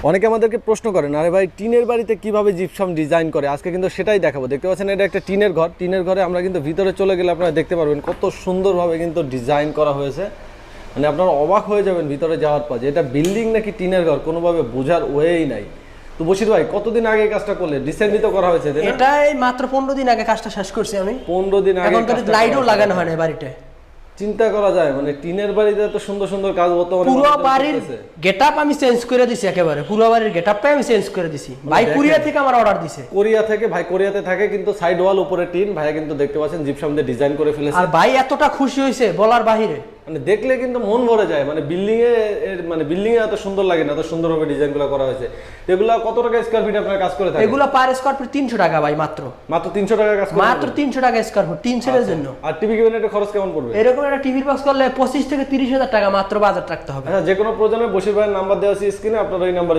অনেকে আমাদেরকে প্রশ্ন করেন, আরে ভাই টিনের বাড়িতে কিভাবে জিপসাম ডিজাইন করে, আজকে কিন্তু সেটাই দেখাবো। দেখতে পাচ্ছেন এটা একটা টিনের ঘর, টিনের ঘরে আমরা কিন্তু ভিতরে চলে গেলে আপনারা দেখতে পারবেন কত সুন্দরভাবে কিন্তু ডিজাইন করা হয়েছে। মানে আপনারা অবাক হয়ে যাবেন ভিতরে যাওয়ার পর যে এটা বিল্ডিং নাকি টিনের ঘর, কোনোভাবে বোঝার ওয়েই নাই। তো বশির ভাই কতদিন আগে এই কাজটা করলে? রিসেন্টলি তো করা হয়েছে, তাই না? এটাই মাত্র 15 দিন আগে কাজটা শেষ করছি আমি। 15 দিন আগে এখন তো কাজটা লাইটও করা লাগানো হয়েছে। হয় না বাড়িতে। চিন্তা করা যায়, মানে টিনের বাড়িতে এত সুন্দর সুন্দর কাজ বর্তমানে পুরো মানুষজন বাড়ির করতেছে। গেটআপ আমি চেঞ্জ করে দিছি, একেবারে পুরো বাড়ির গেটআপটাই আমি চেঞ্জ করে দিছি। ভাই দেখেন। কোরিয়া থেকে আমার অর্ডার দিছে। কোরিয়া থেকে, ভাই কোরিয়াতে থাকে কিন্তু সাইড ওয়াল উপরে টিন, ভাইয়া কিন্তু দেখতে পাচ্ছেন জিপসাম দিয়ে ডিজাইন করে ফেলেছে। আর ভাই এতটা খুশি হয়েছে বলার বাহিরে। মানে দেখলে কিন্তু মন ভরে যায়, মানে বিল্ডিং এ এত সুন্দর লাগে না, এত সুন্দরভাবে ডিজাইনগুলো করা হয়েছে। এগুলা কত টাকা স্কয়ার ফিট আপনারা কাজ করে থাকেন? এগুলো পার স্কয়ার ফিট 300 টাকা ভাই, মাত্র 300 টাকা কাজ করে মাত্র 300 টাকা স্কয়ার ফিট, 3 সেলের জন্য। আর টিভি ক্যাবিনেটের খরচ কেমন পড়বে? এরকম একটা টিভির বক্স করলে 25 থেকে 30 হাজার টাকা মাত্র বাজার রাখতে হবে। আচ্ছা, যে কোনো প্রয়োজনে বশির ভাইয়ের নাম্বার দেওয়া আছে স্ক্রিনে, আপনারা ওই নাম্বারে